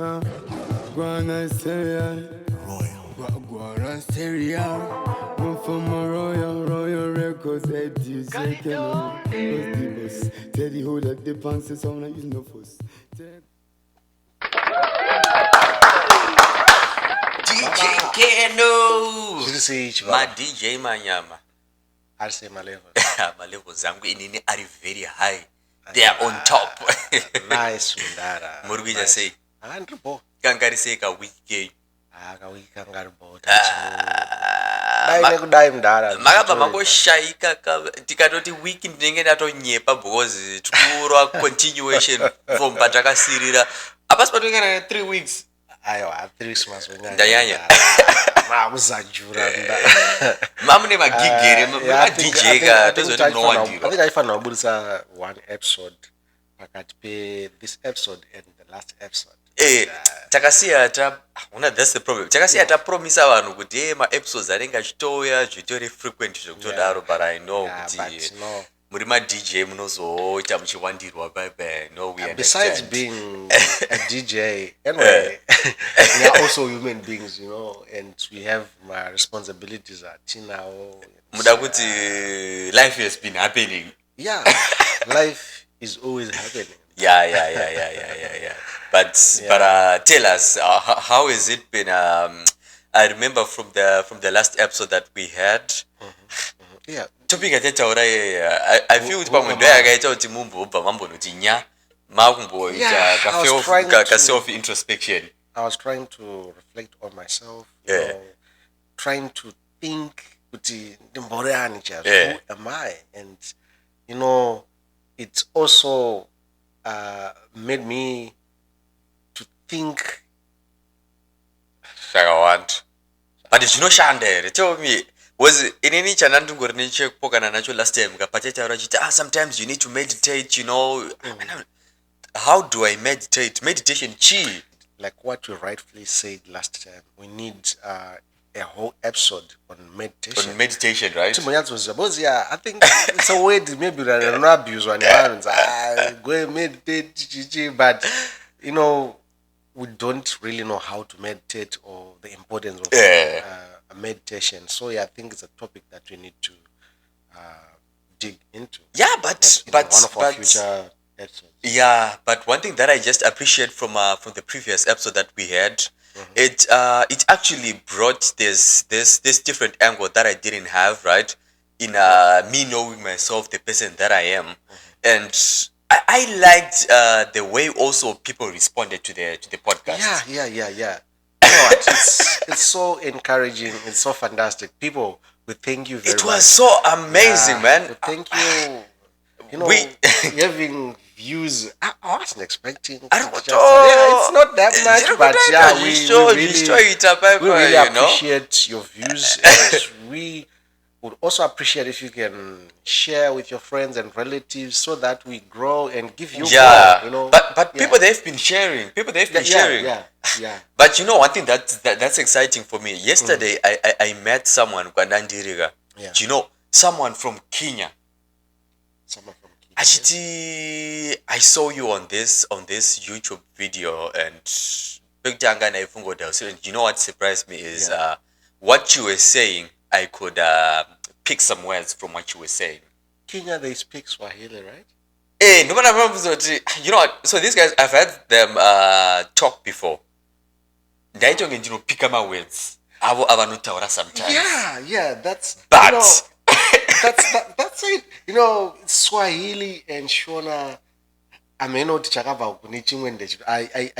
Guana Seria. Guana Seria. I'm from a Royal Records. Hatizive, Cannoe. Teddy hold up the pants, so I'm not using no force. DJ Cannoe. My DJ Manyama. I'll say my level. My levels zangu inini are very high. They are on top. Nice Mundara. Murugija say. Andribo. Kankari say ka week. Kawika ngaribo. Dai Mundara. Magaba mango shaika tikatoti week ndenge ndatonyepa because tukuro continuation from Pataka Sirira. Apas patwengana 3 weeks. Ayo, 3 weeks maswenya. Dayanya. Mamuzajura nda. Mamune magigere, DJ ka tozoti no one deal. I think I found out one episode. This episode and the last episode. Takasiya that's the problem. Takasiya promise vanhu kuti ma episodes anenge achitoya zvitori frequent zvekutodaro, but I know kuti muri ma DJ munozoita muchiwandirwa bye. No, we understand. Besides being a DJ, anyway, we are also human beings, and we have my responsibilities at Cannoe. Muda kuti life has been happening. Yeah, life is always happening. Yeah. But tell us, how has it been? I remember from the last episode that we had. Yeah. Topic atetaura I feel kuti pamwe ndo yakaita kuti mumbobva mambonoti nya makumboita ka self introspection. I was trying to reflect on myself, trying to think kuti ndimborani chazvo, who am I? And it also made me to think. But zvinoshanda here, tell me. Was in any chanandungori nechekupokana nacho last time kapachetaura chiti sometimes you need to meditate, How do I meditate? Meditation chi. Like what you rightfully said last time, we need a whole episode on meditation. On meditation, right? I think it's a way to maybe not abuse one environment. Go and meditate, but we don't really know how to meditate or the importance of meditation. So I think it's a topic that we need to dig into. Yeah, but one of our future episodes. Yeah, but one thing that I just appreciate from the previous episode that we had, it actually brought this different angle that I didn't have, right? In me knowing myself, the person that I am, and I liked the way also people responded to the podcast. Yeah. You know what? It's so encouraging. It's so fantastic. People, we thank you very much. It was so amazing, man. We thank you. Having views. I wasn't expecting. It's not that much, but we really appreciate your views. And we would also appreciate if you can share with your friends and relatives so that we grow and give you more, But people they've been sharing. Yeah. But one thing that's exciting for me. Yesterday I met someone Kwandandiriga. Yeah. Someone from Kenya. Someone from Kenya. Actually, I saw you on this YouTube video, and what surprised me is what you were saying. I could pick some words from what you were saying. Kenya, they speak Swahili, right? So these guys, I've heard them talk before. They don't pick my words. Sometimes. Yeah, that's. But that's it. Swahili and Shona. I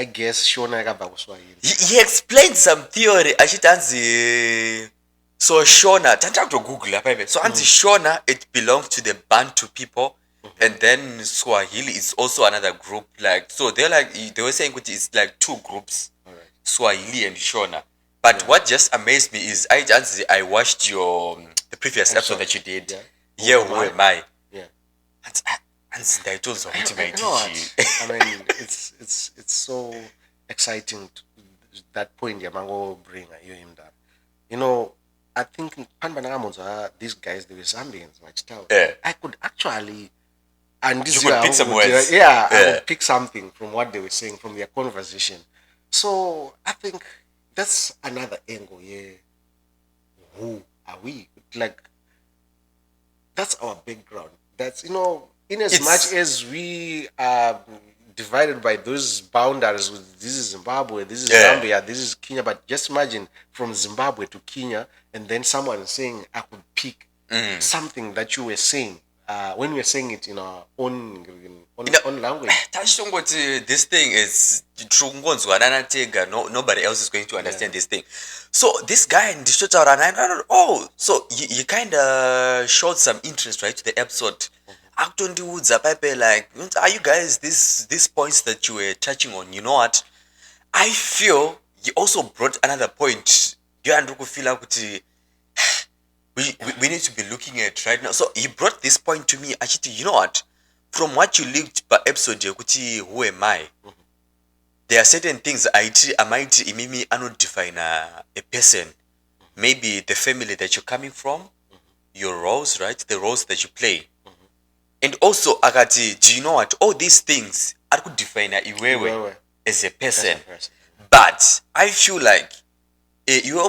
guess Shona yakabva Swahili. He explained some theory. So Shona, to Google. So Shona, it belongs to the Bantu people, and then Swahili is also another group. So they were saying it's like 2 groups, Swahili and Shona. But what just amazed me is I watched the previous episode that you did. Yeah, who am I? Yeah. And I told you it's so exciting that point Yamango bring him that. I think these guys, they were Zambians, I could actually, and this you could pick some words. I would pick something from what they were saying from their conversation. So I think that's another angle. Yeah, who are we? Like that's our background. That's in as much It's as we are divided by those boundaries. This is Zimbabwe, this is yeah. Zambia, this is Kenya. But just imagine from Zimbabwe to Kenya, and then someone saying, "I could pick something that you were saying." When we were saying it in our own own language. Tashongoti, this thing is true. Nobody else is going to understand this thing. So this guy in the short so he kind of showed some interest, right, to the episode. Actually, like, are you guys these points that you were touching on? You know what? I feel he also brought another point. You and feel like we need to be looking at right now. So he brought this point to me. Actually, you know what? From what you linked per episode, who am I? There are certain things I might imimi not define a person. Maybe the family that you're coming from, your roles, right? The roles that you play. And also, Agati, do you know what? All these things I could define Iwewe as a person. But I feel like you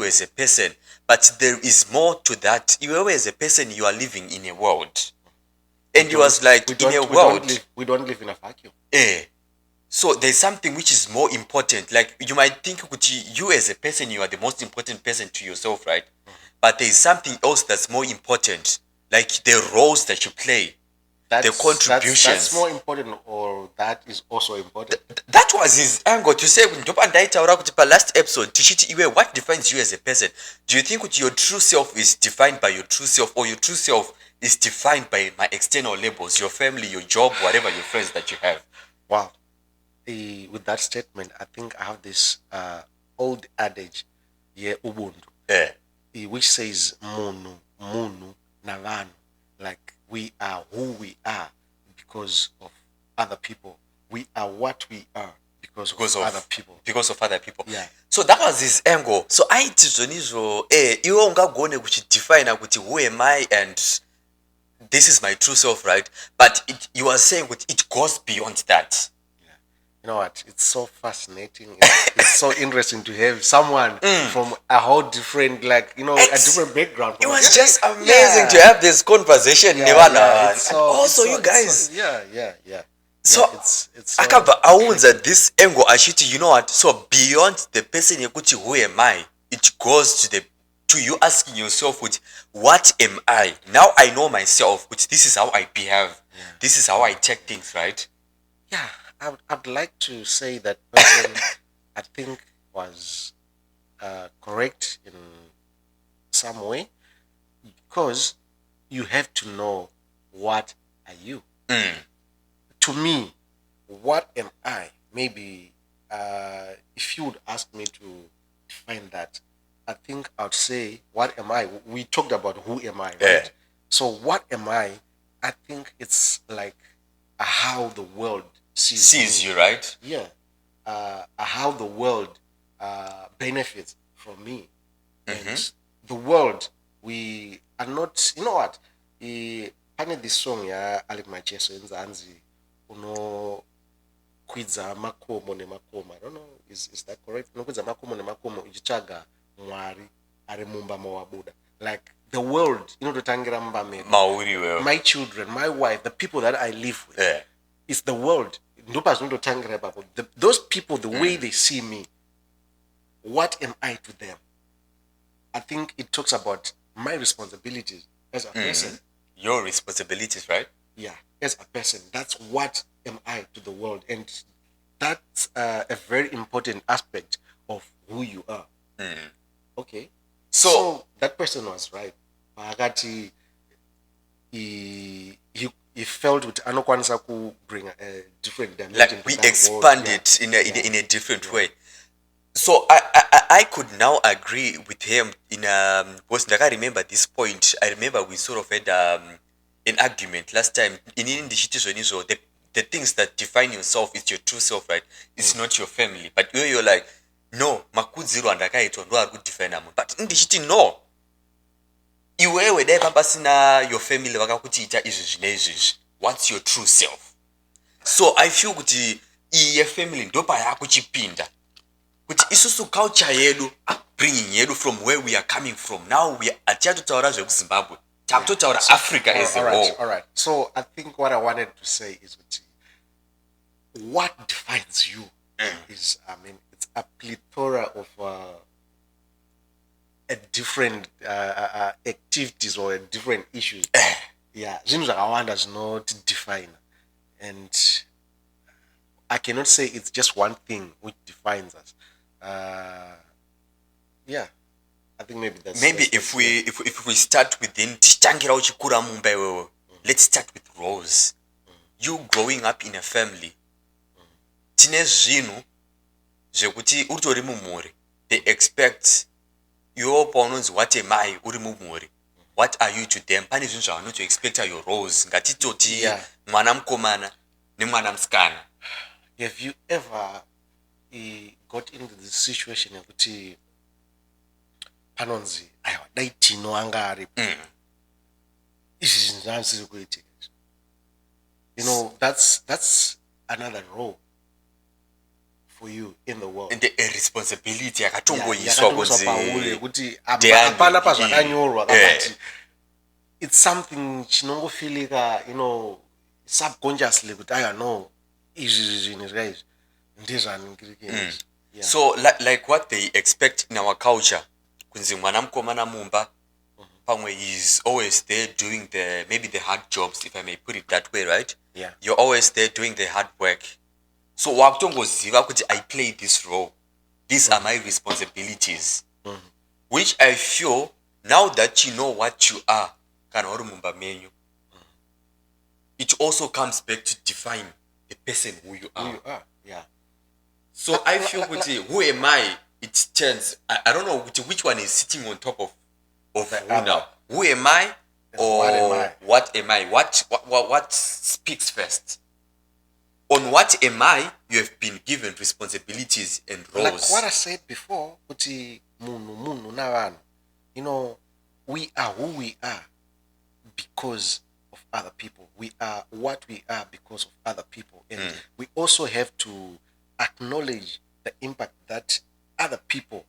as a person, but there is more to that. You as a person, you are living in a world. And you was like, in a world. We don't live in a vacuum. So there's something which is more important. Like you might think you as a person, you are the most important person to yourself, right? But there's something else that's more important. Like the roles that you play. The contributions. That's more important, or that is also important. That was his angle to say last episode. What defines you as a person? Do you think your true self is defined by your true self, or your true self is defined by my external labels, your family, your job, whatever your friends that you have? Wow. With that statement, I think I have this old adage, ubuntu, which says munu navanu, like we are who we are because of other people. We are what we are because of other people. Because of other people. Yeah. So that was his angle. So I tizonizo you ungagone define who am I, and this is my true self, right? But you are saying it goes beyond that. You know what? It's so fascinating. It's so interesting to have someone from a whole different, a different background. It was just amazing to have this conversation. Also, you guys. Yeah. So it's this angle, you know what? So beyond the person who am I, it goes to you asking yourself, what am I? Now I know myself, this is how I behave. Yeah. This is how I take things, right? Yeah. I'd like to say that person, I think, was correct in some way, because you have to know what are you. To me, what am I? Maybe if you would ask me to define that, I think I'd say, what am I? We talked about who am I, right? Yeah. So what am I? I think it's like how the world sees you, right? Yeah. How the world benefits from me. And the world, we are not, you know what? Pane this song ya Alec Macheso in Zanzi, uno kwiza makomo ne makoma. I don't know, is that correct? No kwiza makomo ne makomo ujichaga mwari aremumba mawabuda. Like the world, tangira mbame. My children, my wife, the people that I live with. Yeah. It's the world. Those people, the way they see me, what am I to them? I think it talks about my responsibilities as a person. Your responsibilities, right? Yeah, as a person. That's what am I to the world. And that's a very important aspect of who you are. Okay. So that person was right. Pagati, he felt with anokwanisa ku bring a different dimension. Like we expand it in a different way. So I could now agree with him because I remember this point. I remember we sort of had an argument last time in the things that define yourself is your true self, right? It's not your family. But you're like, no, makuziro andakaito ndo good define. But in the no. Iwewe de papa sina your family wakakuti ita izuji. What's your true self? So I feel iye family ndopa yakuchipinda kuti isusu culture yedu upbringing yedu from where we are coming from now we atiatotaura zvekuzimbabwe takutotaura Africa as a whole. All right. So I think what I wanted to say is what defines you is, I mean, it's a plethora of a different activities or different issues. Yeah, zvinhu zvakawanda zvinotidefine, and I cannot say it's just one thing which defines us. Yeah, I think maybe that's if we start within tichangira uchikura mumba iwewe, let's start with roles. You growing up in a family, tine zvinhu zvekuti utori mumhuri, they expect iwewo paunonzi what am I uri mumhuri, what are you to them, pane zvinhu zvavanoto expecta your roles, ngatitoti mwana mukomana nemwana musikana. Have you ever got into this situation yekuti panonzi aiwa dai tino anga aripo izvi zvinhu zvanisiri kuitika? You know, that's another role for you in the world, and a responsibility yakatongoiswa pauri kuti hapana pazvakanyorwa kapati it's something chinongofilika, you know, subconsciously kuti I know izvi zvinhu zvaizvi ndizvaningirike. So like what they expect in our culture, kunzi mwana mukomana mumba pamwe is always there doing maybe the hard jobs, if I may put it that way, right? Yeah, you're always there doing the hard work. So wakutongoziva kuti I play this role, these are my responsibilities, which I feel now that you know what you are kana uri mumba menyu, it also comes back to define the person who you are. Yeah. So I feel who am I? It turns. I don't know which one is sitting on top of who now. Who am I, or what am I? What speaks first? On what am I? You have been given responsibilities and roles. Like what I said before, kuti munu na vanhu. You know, we are who we are because of other people. We are what we are because of other people, and we also have to acknowledge the impact that other people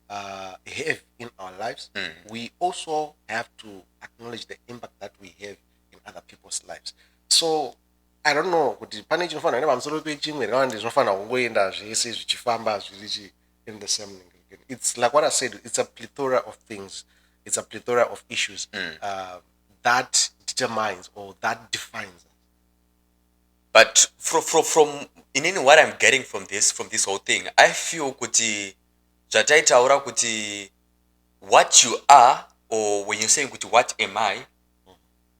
have in our lives. We also have to acknowledge the impact that we have in other people's lives. So I don't know kuti pane chinofanira nepamusoro pechimwe raundi zvinofanira kungoenda zvese zvichifamba zviri in the same thing. It's like what I said, it's a plethora of things, it's a plethora of issues that determines or that defines us. But from in any what I'm getting from this whole thing, I feel kuti zvataitaura kuti what you are, or when you're saying kuti what am I,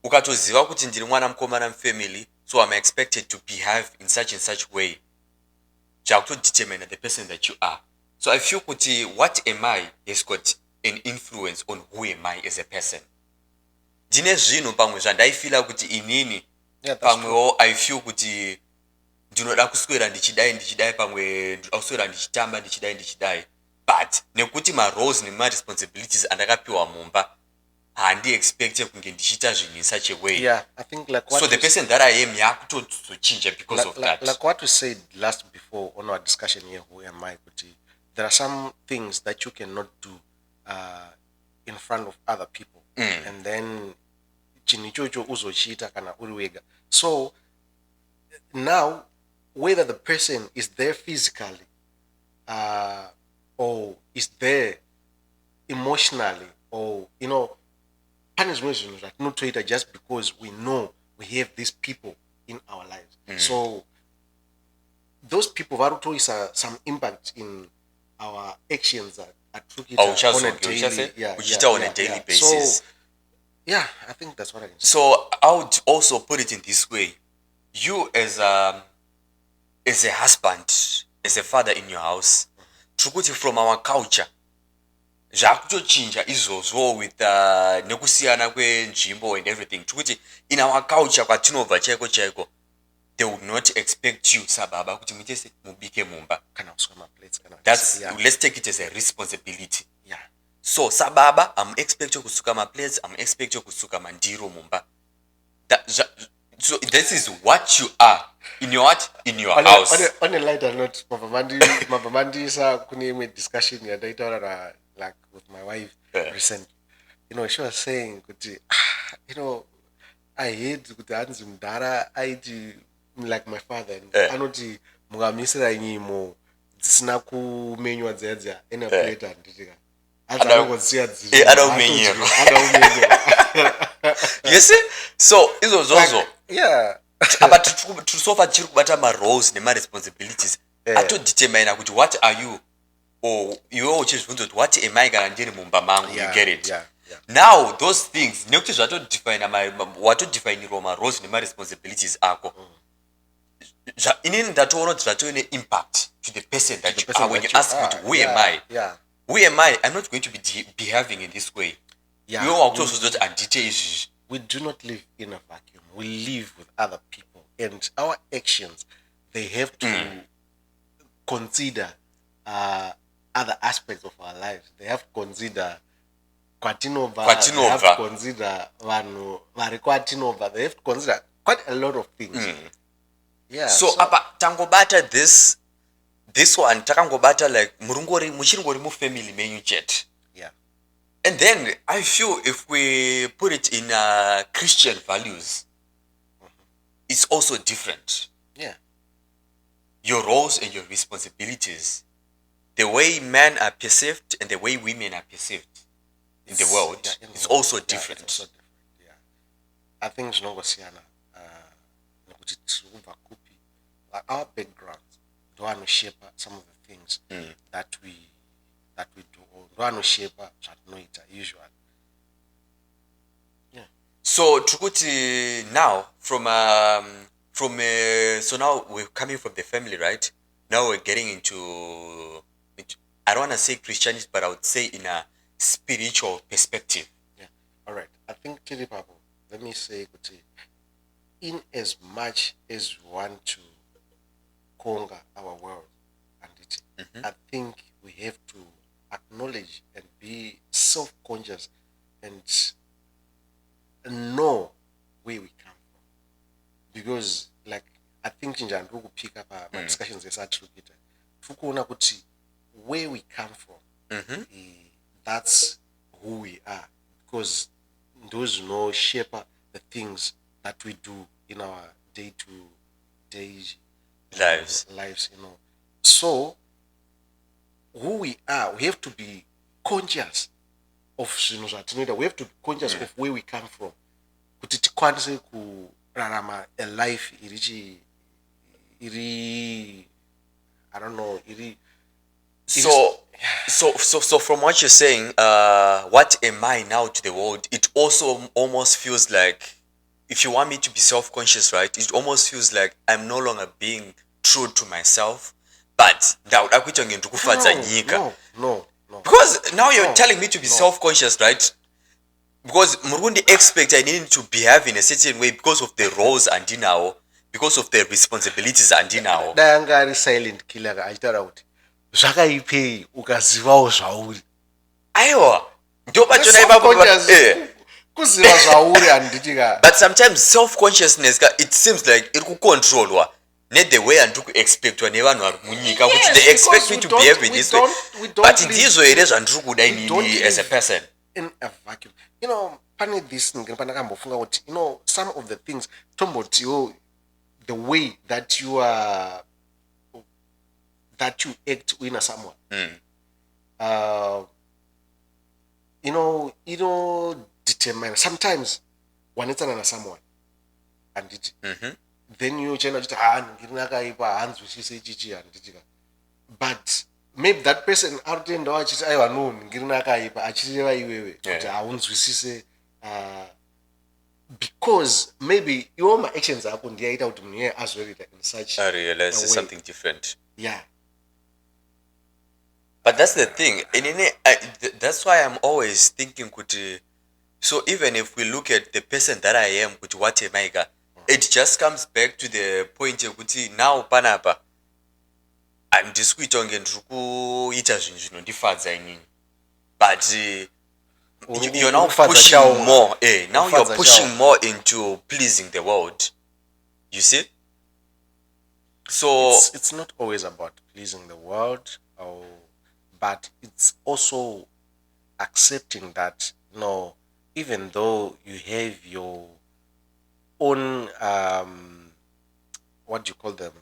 ukatoziva kuti ndiri mwana mukomana mufamily, so I'm expected to behave in such and such way, determine the person that you are. So I feel kuti what am I has got an influence on who am I as a person. Ndine zvinhu pamwe zvandaifila kuti inini pamwewo I feel kuti ndinoda kuswera ndichidai pamwe kuswera ndichitamba ndichidai, but nekuti ma roles nema responsibilities andakapiwa mumba handi expect kunge ndichita zvinhu in such a way. Yeah, I think like what so the person that I am yakutochinja because of that. Like what we said before on our discussion here, who am I, kuti there are some things that you cannot do in front of other people, and then chinichocho uzochita kana uri wega. So now whether the person is there physically or is there emotionally, or you know, punishment that not to just because we know we have these people in our lives. So those people varuto some impact in our actions that on a daily basis. So yeah, I think that's what I can say. So I would also put it in this way: you as a husband, as a father in your house, trukuti from our culture, zvakutochinja izvozvo with nekusiyana kwenzvimbo and everything. Trukuti in our culture kwatinobva chaiko, they would not expect you sababa kuti muitese mubike mumba. That's let's take it as a responsibility. Yeah. So sababa, I'm expect you kusuka ma plates, I'm expect you kusuka mandiro mumba. So this is what you are in your what? In your On house. on a lighter note, Mavamandi sa kuni discussion ya data like with my wife recently. You know, she was saying, you know, I hate kuti hanzi mudhara aiti like my father anoti mukamisira nyimo dzisina kumenywa dziya enoplate handitika adzanongoziya You see? So izvozvozvo yeah apa tirisofa tichiri kubata maroles nemaresponsibilities atodetermina kuti what are you or iwewe uchizvibvunza kuti what am I kana ndiri mumba mangu. You get it? Now those things nekuti watodefine maroles nemaresponsibilities ako inini ndatoona kuti zvatove neimpact to the person that you are when you ask me who am I? Who am I? I'm not going to be behaving in this way. We do not live in a vacuum. We live with other people, and our actions, they have to consider other aspects of our lives. They have to consider Kwatinova. They have to consider Vanu, Varikwatinova. They have to consider quite a lot of things. Yeah. So tangobata this one takangobata like muchingori mu family menu jet. Yeah. And then I feel if we put it in Christian values, it's also different. Yeah. Your roles and your responsibilities, the way men are perceived and the way women are perceived in the world, is also different. It's also different. Yeah. I think Nongosiana, like our backgrounds do want to shape some of the things that we do, or do want to shape usually. Yeah. So Trukuti now so now we're coming from the family, right? Now we're getting into I don't want to say Christianity, but I would say in a spiritual perspective. Yeah. All right. I think Chili Papa, let me say, in as much as we want to conquer our world, and I think we have to acknowledge and be self-conscious and know where we come from. Because, like, I think Njandu will pick up our discussions as I took it. Where we come from, that's who we are. Because those shape the things that we do in our day-to-day lives. So, who we are, we have to be conscious of we have to be conscious of where we come from. Kuti tikwanise kurarama a life iri I don't know, So from what you're saying, what am I now to the world? It also almost feels like, if you want me to be self-conscious, right? It almost feels like I'm no longer being true to myself. But no. Because now you're telling me to be self-conscious, right? Because Murundi expect I need to behave in a certain way because of the roles and now, because of the responsibilities and now. Dangari silent killer aitara uti. Zvakaipei ukazivawo zvauri. Aiwa. Kuziva zvauri handitika. But sometimes self-consciousness, it seems like it could control not the way and to expect when nevanhu vari munyika which they expect me to behave in this way. But ndizvo here zvandiri kuda inini as a person. In a vacuum. Pane this pandakambofunga kuti some of the things tomboti the way that you are that you act with someone. Determine sometimes when it's another someone and it then you change but maybe that person out there ndo achiti aiwa no ngirinakaipa achireva iwewe kuti haunzwisise because maybe your actions ako ndiyaita kuti munhu iye azorita in such I realize it's something different. Yeah. But that's the thing. That's why I'm always thinking, so even if we look at the person that I am, what am I? It just comes back to the point now panapa and this but you're now pushing more. Now you're pushing more into pleasing the world. You see? So It's not always about pleasing the world, but it's also accepting that even though you have your own what do you call them,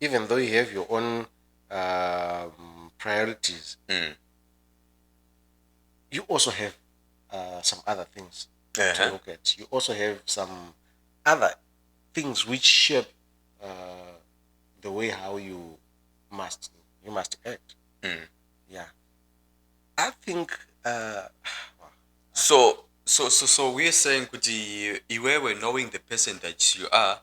even though you have your own priorities, you also have some other things to look at. You also have some other things which shape the way how you must act. Yeah, I think. So we're saying kuti iwewe knowing the person that you are,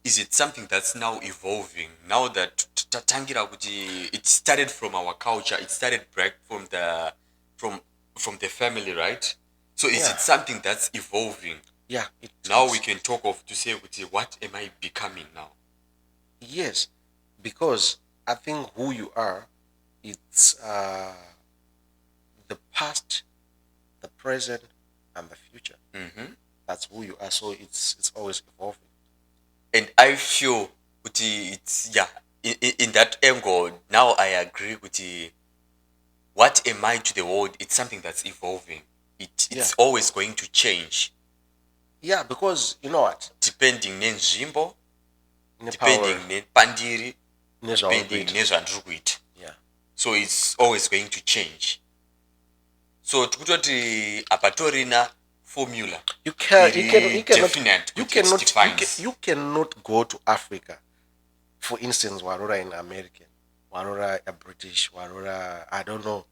is it something that's now evolving now that tatangira kuti it started from our culture, it started back from the family, right? So is it something that's evolving? Yeah. Now we can talk of to say kuti what am I becoming now? Yes, because I think who you are, it's the past, the present, and the future. That's who you are. So it's always evolving. And I feel kuti it's in that angle now I agree kuti what am I to the world, it's something that's evolving. It's always going to change. Yeah, because you know what? Depending nenzvimbo, depending nepandiri, depending nezvandiri kuita. Yeah. So it's always going to change. So tikutoti apatorina formula. You cannot go to Africa, for instance, warora in American, warora a British, warora I don't know,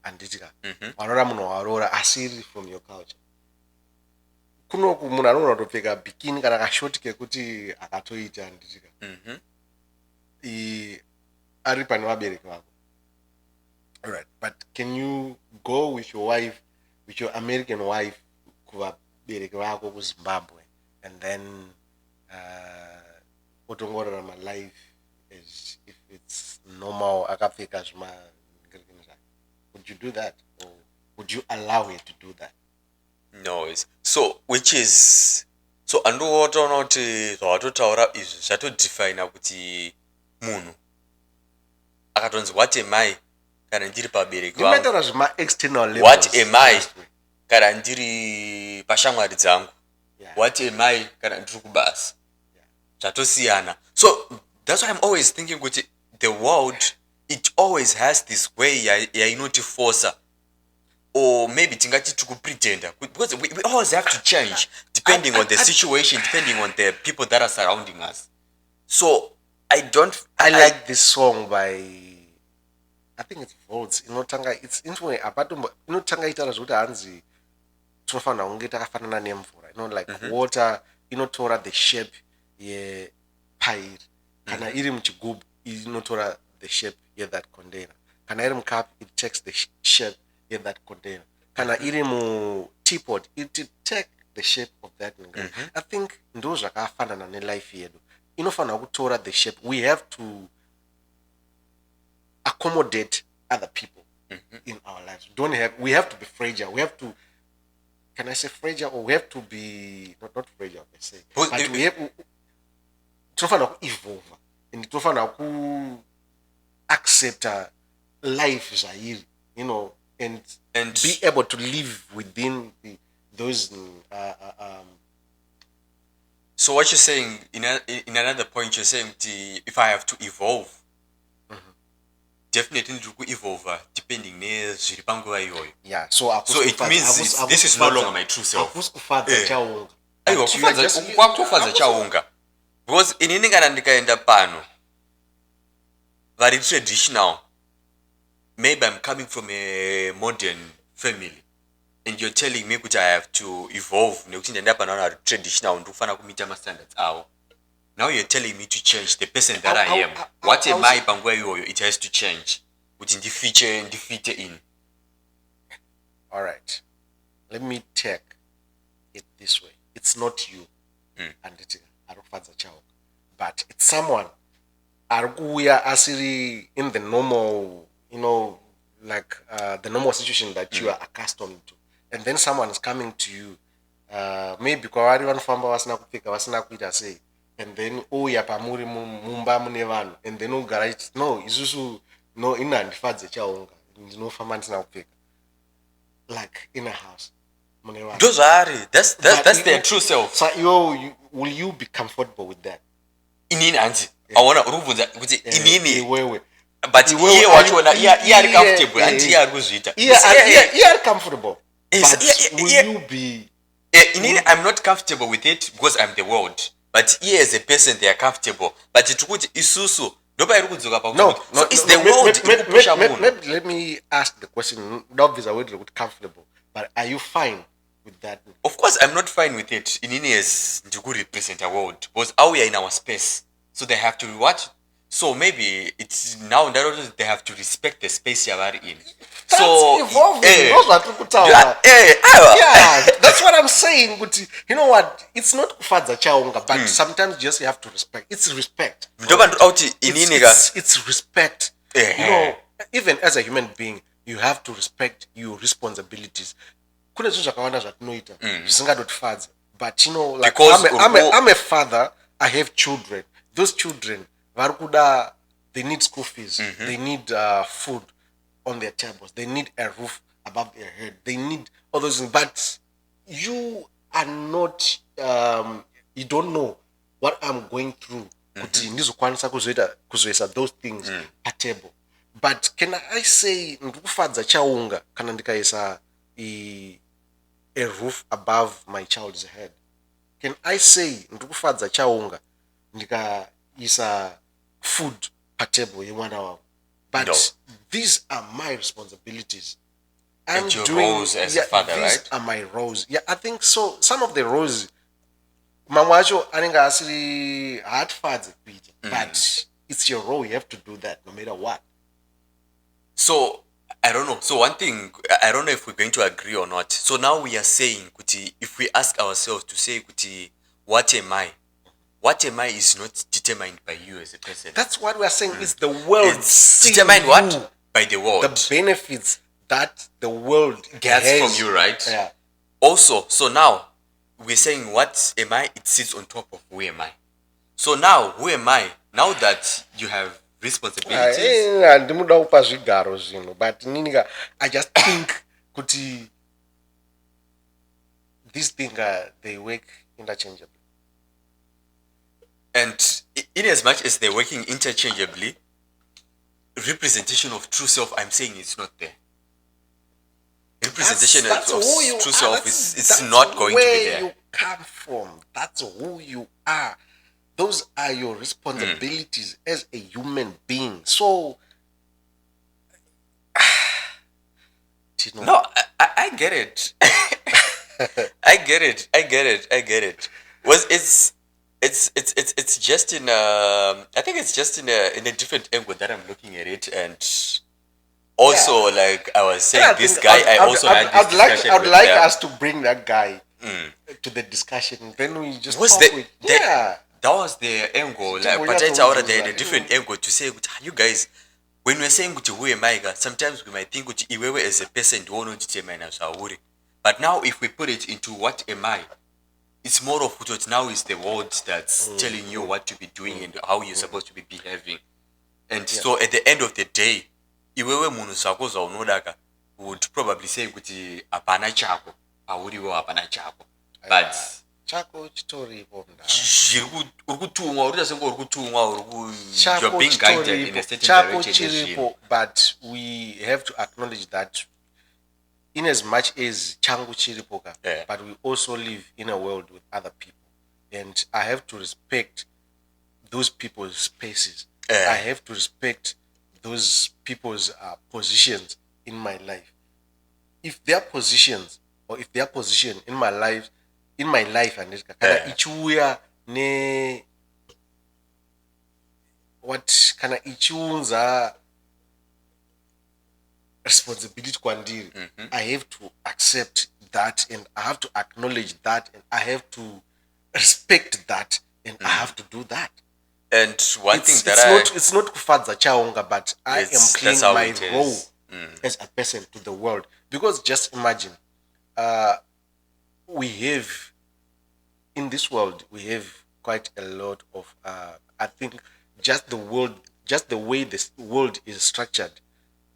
anditika, warora muno warora asiri from your culture. Kunoku munhu anogona kutopfeka bikini kana kashoti kekuti akatoita anditika. Ari pane vabereki vako. All right, but can you go with your wife, with your American wife, kuvabereki vako kuZimbabwe, and then otongorarama life as if it's normal akapfeka zvima? Would you do that, or would you allow her to do that? No, so which is so andoona kuti zvawatotaura izvi zvatodefina kuti munhu akatonzi what am I kana ndiri pabereki vangu, external what am I kana ndiri pashamwari dzangu, what am I kana ndiri kubasa, zvatosiyana. So that's why I'm always thinking kuti the world, it always has this way yainotiforsa, or maybe tingati tikupretenda, because we always have to change depending on the situation, depending on the people that are surrounding us. So I like this song by, I think it's Volts, it's influence apatombo inotanga itaura zvokuti hanzi tinofanira kunge takafanana nemvura, like water inotora the shape yepairi, kana iri muchigubhu inotora the shape that container, kana iri mucup it takes the shape that container, kana iri teapot it take the shape of that. I think ndo zvakafanana nelife yedu, inofanira kutora the shape. We have to accommodate other people in our lives. We have to be fragile. We have to, can I say fragile, or we have to be not fragile per se, but we have to evolve and to accept life zairi, and be able to live within those So what you're saying in another point, you're saying if I have to evolve, definitely need to evolve depending nezviri panguva iyoyo. Yeah, so it means this is no longer my true self. Kwakutofadza chaunga, because inini kana ndikaenda pano vari traditional, maybe I'm coming from a modern family and you're telling me that I have to evolve nekuti ndaenda pano vari traditional ndofana kumita mastandards avo. Now you're telling me to change the person that I am. What am I panguva iyoyo? It has to change kuti ndifite in. All right, let me take it this way. It's not you but it's someone arikuuya asiri in the normal, like the normal situation that you are accustomed to, and then someone is coming to you, maybe kwavari vanofamba vasina kupfeka vasina kuita sei, and then uya pamuri mumba mune vanhu and then ugara ichi no isusu no ini handifadze chaunga ndinofamba ndisina kupfeka like in a house mune vanhu. Those are that's their true self. So will you be comfortable with that? Inini anzi aona urubvunza kuti inini Iwewe. but iye wachona iye ari comfortable and iye ari kuzviita iye ari comfortable but will you be inini I'm not comfortable with it because I'm the world, but iye as a person they are comfortable, but itukuti isusu ndoba iri kudzoka pa no so it's the world maybe let me ask the question, obviously I would look comfortable, but are you fine with that? Of course I'm not fine with it. Inini is to represent a world because we are in our space, so they have to watch. So maybe it's now that they have to respect the space you are in. That's so evolving. That's what I'm saying. But you know what? It's not kufadza chaunga, but sometimes you just have to respect. It's respect. It's respect. You know, even as a human being, you have to respect your responsibilities. But you know, like I'm a father. I have children. Those children, they need school fees. They need food on their tables. They need a roof above their head. They need all those things. But you are not, you don't know what I'm going through. Those things at table. But can I say, a roof above my child's head? Can I say, is food per table in 1 hour? But no. These are my responsibilities. And your roles as a father, these right? Are my roles. Yeah, I think so. Some of the roles, Mamajo, aninga asili hard fads, but it's your role. You have to do that no matter what. So I don't know. So one thing, I don't know if we're going to agree or not. So now we are saying, Kuti, if we ask ourselves to say, Kuti, what am I? What am I is not determined by you as a person. That's what we are saying. It's the world. It's determined what? By the world. The benefits that the world gets from you, right? Yeah. Also, so now we're saying, what am I? It sits on top of who am I. So now, who am I? Now that you have responsibilities. But I just think these things they work interchangeably. And in as much as they're working interchangeably, representation of true self, I'm saying it's not there. Representation of true self is not going to be there. Where you come from, that's who you are. Those are your responsibilities as a human being. So, no, I get it. I get it. It's just in I think it's just in a different angle that I'm looking at it, and also like I was saying, this guy I also had this discussion. I'd like us to bring that guy to the discussion. Then we just that was the angle. Like, but it's out there a different angle to say, you guys, when we're saying who am I, sometimes we might think Iwewe as a person don't know determine us. But now if we put it into what am I, it's more of what now is the world that's telling you what to be doing and how you're supposed to be behaving. And so at the end of the day, Iwewe munu sako za unodaka would probably say kuti apana chako, awuriwo apana chako. But chako chitori you're being guided in a certain direction. But we have to acknowledge that in as much as changu chiripoka, but we also live in a world with other people, and I have to respect those people's spaces. I have to respect those people's positions in my life. If their positions or if their position in my life and ichuya ne what kana ichunza responsibility kwandiri, I have to accept that, and I have to acknowledge that, and I have to respect that, and I have to do that. And one thing it's not kufadza chaonga, but I am playing my role as a person to the world. Because just imagine, we have in this world we have quite a lot of I think just the way this world is structured.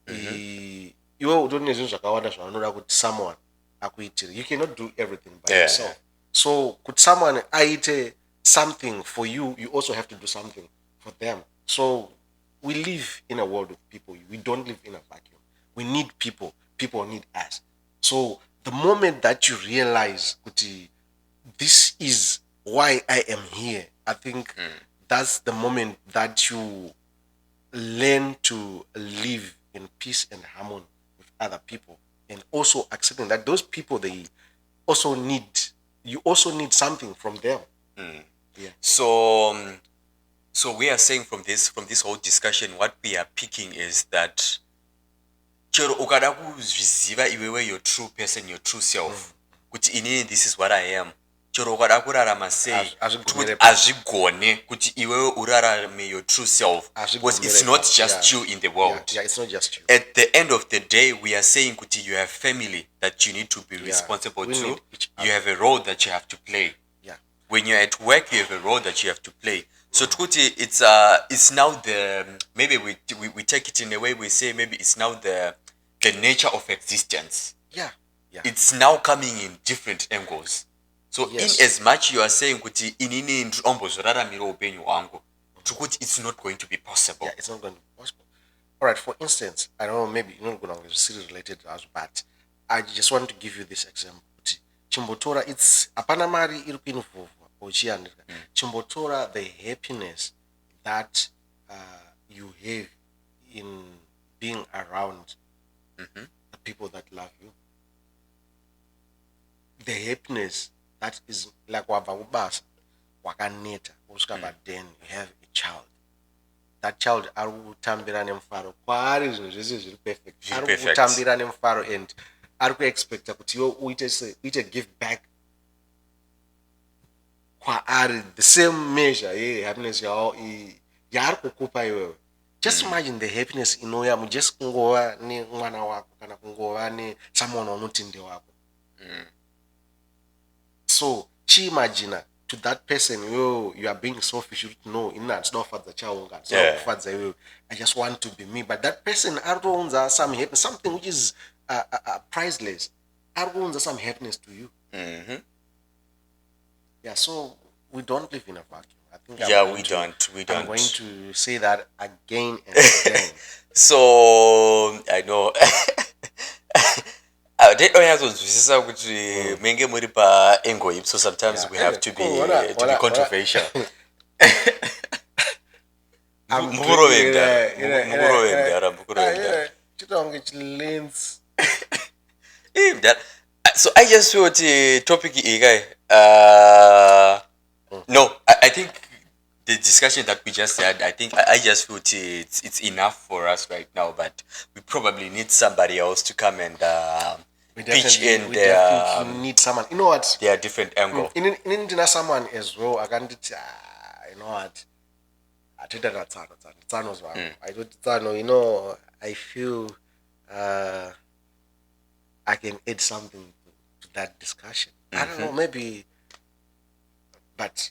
Iwe udone zvinhu zvakawanda zvavanoda kuti someone akuitire. You cannot do everything by yourself. So could someone aite something for you, you also have to do something for them. So we live in a world of people. We don't live in a vacuum. We need people. People need us. So the moment that you realize, Kuti, this is why I am here, I think that's the moment that you learn to live in peace and harmony with other people, and also accepting that those people, they also need, you also need something from them. Yeah. So we are saying from this whole discussion, what we are picking is that chero ukada kuzviziva iwewe your true person, your true self, kuti inini this is what I am, chero ukada kurarama sei kuti azvigone kuti iwewe urarame your true self, because it's not just you in the world. Yeah, it's not just you. At the end of the day, we are saying kuti you have family that you need to be responsible to. You have a role that you have to play. When you're at work, you have a role that you have to play. So Tukuti, it's now the, maybe we take it in a way, we say maybe it's now the nature of existence. Yeah. It's now coming in different angles. So in as much you are saying kuti inini ndrombozorara upenyu wangu, Tukuti, it's not going to be possible. Yeah, it's not going to be possible. All right, for instance, I don't know, maybe you're not going to see related to us, but I just want to give you this example. Chimbotora, it's apana mari irupinu for Chimbotora, the happiness that you have in being around the people that love you. The happiness that is like wabasa, wakaneta, uskaba then you have a child. That child aru tambira nemfaro. Kwari this is perfect. Aru tambira nemfaro and aru expect kuti yo uite give back. The same measure, happiness yar kukupa iwewe. Just imagine the happiness inoya mu just kungowa ni mwana wako kana kungowa ni someone onutinde wako. So chi imagine to that person, you are being selfish, you know, it's not for the child, I just want to be me. But that person owns some happiness, something which is priceless. Owns some happiness to you. Yeah, so we don't live in a vacuum. I think we don't. I'm going to say that again and again. So I know. So sometimes we have to be controversial. So I just feel the topic no, I think the discussion that we just had, I think I just feel it's enough for us right now, but we probably need somebody else to come and pitch in we their definitely need someone. You know what? Their different angle. In someone as well. I can't. You know what? I did that. I don't. You know. I feel. I can add something to that discussion. I don't know. Maybe. But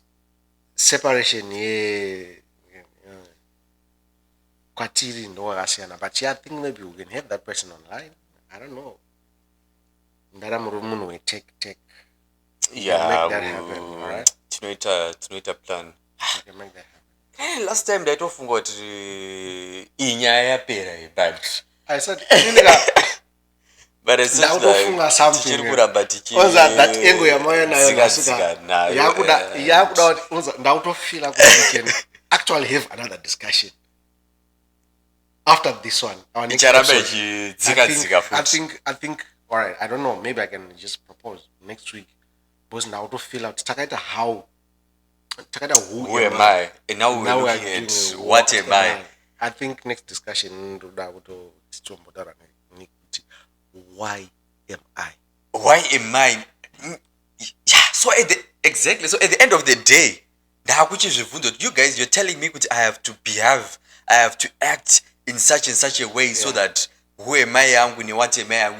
separation, but yeah, I think maybe we can have that person online. I don't know. That I'm room take. Yeah, make that happen. All right. Tonight a plan. We can make that happen. Last time that often got inyaya pera, but I said, but it's just like something. That angle ya moyo na yakuda feel like we can actually have another discussion after this one. Our next episode, I think all right, I don't know, maybe I can just propose next week because now to feel out who am I, and now we're looking at what am I. I think next discussion why am I? Why am I? Yeah, so exactly. So at the end of the day, you guys, you're telling me I have to behave, I have to act in such and such a way so that who am I? What am I?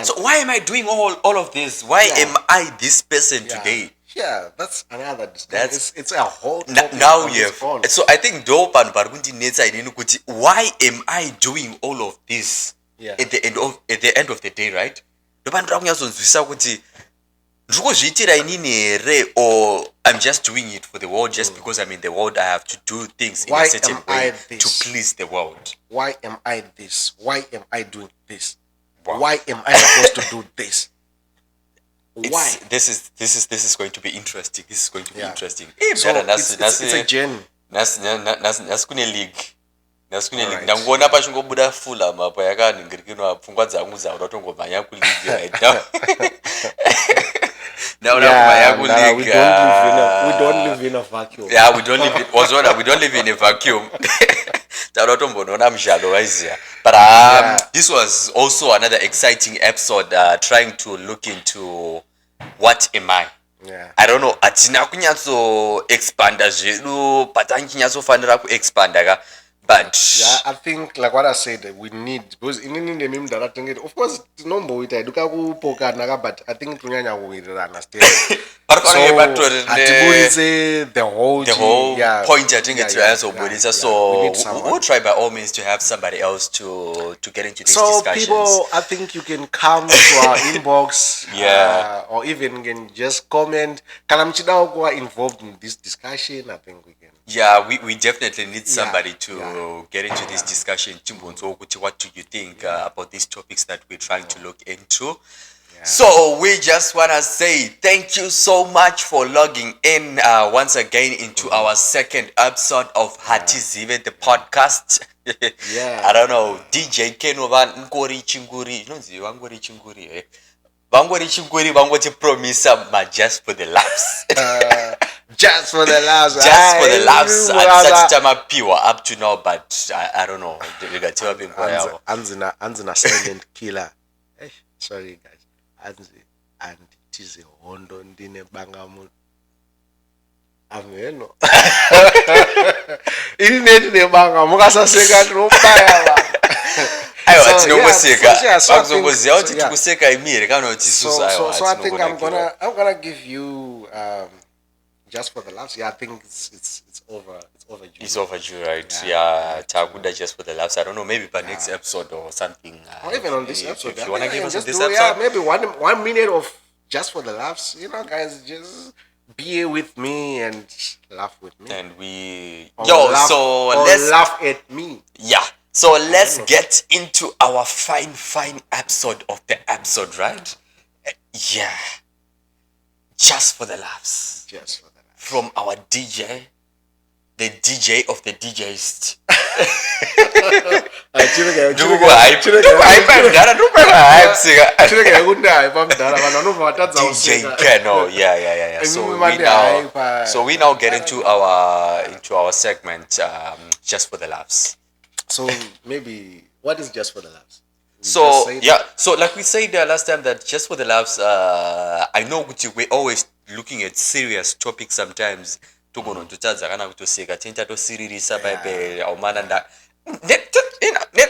So why am I doing all of this? Why am I this person today? Yeah, that's another discussion. That's- It's a whole Na- topic now on you its own. have so I think ndo vanhu vari kundinetsa inini kuti why am I doing all of this Yeah. at the end of the day, right? Ndo vanhu kunyatsonzwisisa kuti ndiri kuzviitira inini here, or I'm just doing it for the world just because I'm in the world. I have to do things in Why a certain am I way this? to please the world. Why am I this? Why am I doing this? Wow. Why am I supposed to do this? Why? This is going to be interesting. This is going to be Yeah. interesting. So it's a journey. Nasi kune league. Nasi kune league. Alright. Ndangoona pachingobuda Fulham apa yakaningirikinwa pfungwa dzangu dzauda kutongomhanya kuleague right now. Naona kumhanya kuleague. We don't live in a vacuum. Yeah, we don't live in a vacuum. Tarotombonoona mshado waiziya. But this was also another exciting episode, trying to look into what am I. Yeah. I don't know, atina kunyatso expanda zvedu patanchinyatsofanira kuexpanda ka, but Yeah, I think like what I said, we need, because in the meme that I think, of course, tinomboita eduka kupokana ka, but I think tunyanya kuwirirana still. Hatibudise the whole point yatinge tiyazobudisa. we So need someone. we'll try by all means to have somebody else to get into these So discussions. people, I think you can come to our inbox, Yeah. or even can just comment. Kana mchida kuwa involved in this discussion, I think we can. Yeah, we definitely need somebody to yeah. get into this discussion. Chimbonzo ukuthi, what do you think about these topics that we're trying to look into? So we just want to say thank you so much for logging in once again into our second episode of Hatizive, the podcast. Yeah. I don't know, DJ Cannoe Ngori Chinguri. Inonzi Wangori Chinguri, eh? Wangori Chinguri, Wangoti Promisa, ma just for the laughs. Just for the laughs. Just for the laughs. At such time pure up to now, but I don't know. Anzina silent killer. Sorry guys. And it is a hondo ndine bangamu. Ameno. Ini ndine bangamu kasaseka ndropaya ba. Ayo tinongoseka. Bakuzongoziya kuti tikuseka imire kana kuti isusu ayo. So I think I'm gonna give you just for the laughs. Yeah, I think it's overdue. It's overdue, right? Yeah, Taguda just for the laughs. I don't know, maybe by next episode or something. Or even on this episode. If you want to give us on this episode, episode, maybe 1 minute of just for the laughs. You know, guys, just be here with me and laugh with me. and we Or let's laugh at me. yeah. So let's get into our fine episode of the episode, right? Yeah. Just for the laughs. Just for the laughs. From our DJ, the DJ of the DJs. DJ Cannoe, yeah. So we now get into our segment, just for the laughs. So maybe what is just for the laughs? So like we said last time, that just for the laughs, I know we're always looking at serious topics sometimes. Togonototadza kana kutoseka tenta tosiririsa bible aumana net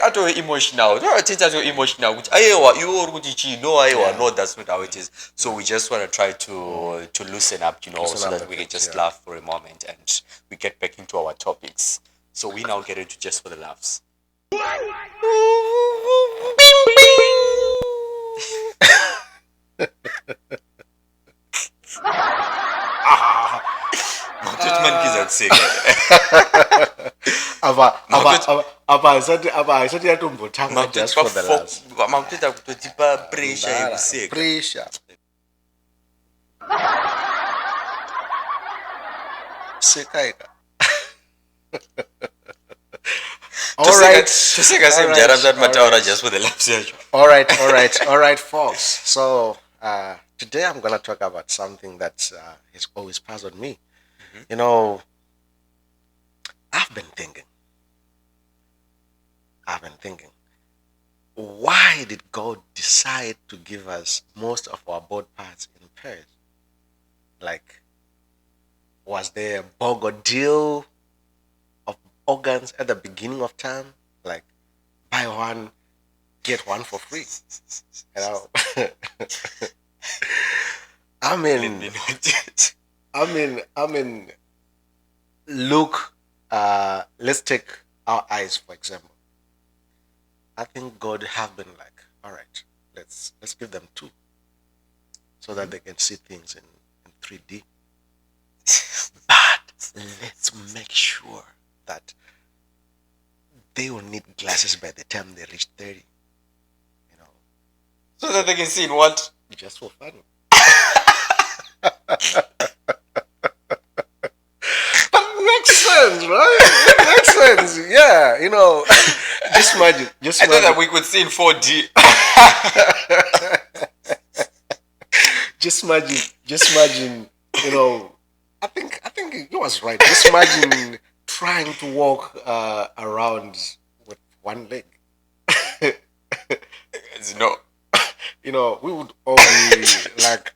ato emotional tenta to emotional kuti ayewa iwo uri kuti chino ayewa no, that's not how it is. So we just want to try to loosen up, so that we can just laugh for a moment and we get back into our topics. So we now get into just for the laughs. Haisati yatombotanga just for the laughs. Makutoita kutotipa pressure yekuseka. Pressure. Sekaika. All right. Just for the laughs. All right, folks. So today I'm gonna talk about something that has always puzzled me. You know, I've been thinking, why did God decide to give us most of our body parts in pairs? Like, was there a bog or deal of organs at the beginning of time? Like, buy one, get one for free. You know? I Let mean, me know it. I mean, look, let's take our eyes for example. I think God have been like, all right, let's give them 2, so that they can see things in 3D. But let's make sure that they will need glasses by the time they reach 30. You know, So that they can see in what? just for fun. But it makes sense, right? It makes sense. Yeah, you know. Just imagine. I thought that we could see in 4D. Just imagine. You know, I think he was right. Just imagine trying to walk around with one leg. No. You know, we would all be like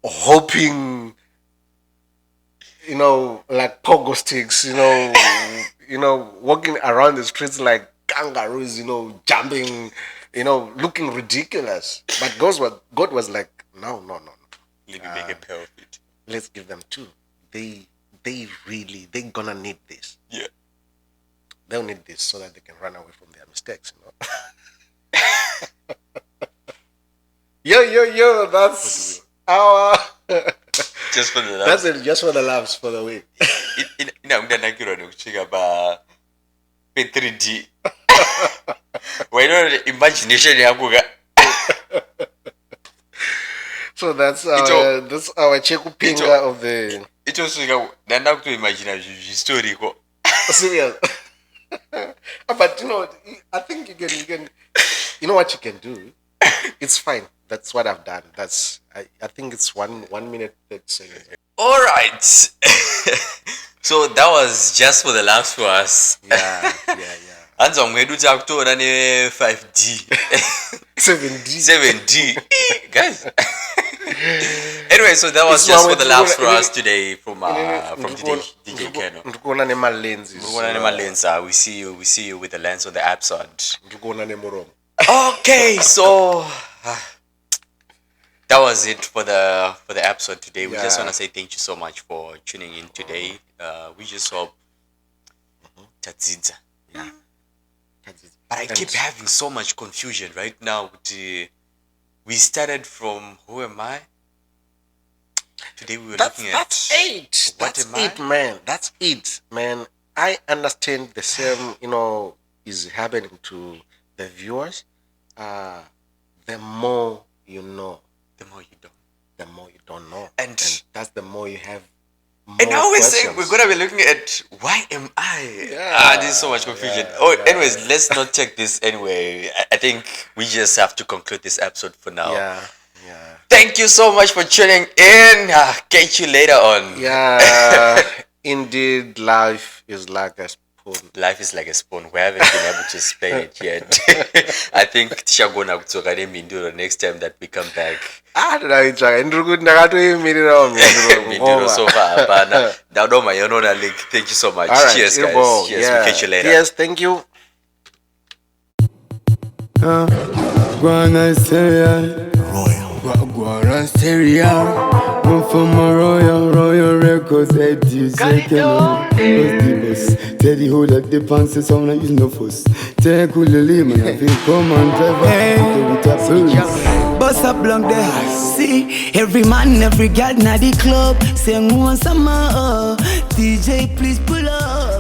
hoping, you know, like pogo sticks, you know, walking around the streets like kangaroos, you know, jumping, you know, looking ridiculous. But God was like, no. Let me make a pair of it. Let's give them 2. They gonna need this. Yeah. They'll need this so that they can run away from their mistakes, you know. Yo, that's our Just for the that's it, just for the laughs for the week. inakudana nokucheka pa 3D. Why not imagination yako ka? So that's our chekupinga of the Ichosvika ndanda kutoimagina zvistoriko. serious. But you know, I think you can you know what you can do? It's fine. That's what I've done. I think it's 1 minute 30 seconds. All right. So that was just for the laughs for us. Yeah. Anza mwedu takutora ne 5D. 7D. Guys. Anyway, so that was just for the laughs for us today from DJ Cannoe. Ndikuona nema lenses. We see you with the lens on the episode. Okay, so that was it for the episode today. We just want to say thank you so much for tuning in today. We just hope Hatizive. Yeah. But I keep having so much confusion right now. We started from who am I? Today we were looking at that's it. What That's am I? it, man. That's it, man. I understand the same, you know, is happening to the viewers. The more you know, The more you don't. the more you don't know, And that's the more you have. And now we're questions. saying we're gonna be looking at why am I? Yeah, There's so much confusion. yeah. Anyways, let's not take this anyway. I think we just have to conclude this episode for now. Yeah. Thank you so much for tuning in. Catch you later on. Yeah. Indeed, life is like a spoon. Life is like a spoon. We haven't been able to explain it yet. I think Shagona Kutsokane Minduro next time that we come back. Minduro so far. Thank you so much. All right, Cheers, guys. Irbo, Cheers. yeah. We'll catch you later. Yes, thank you. Guana stereo, Guana stereo. I'm from a royal records. Hatizive, Cannoe. Teddy hold up the pants, so I'm not using no fuss. Take cool the lemon, I feel come on, driver. Bust up along the see every man, every girl na the club. Say, "Who want some more? DJ, please pull up."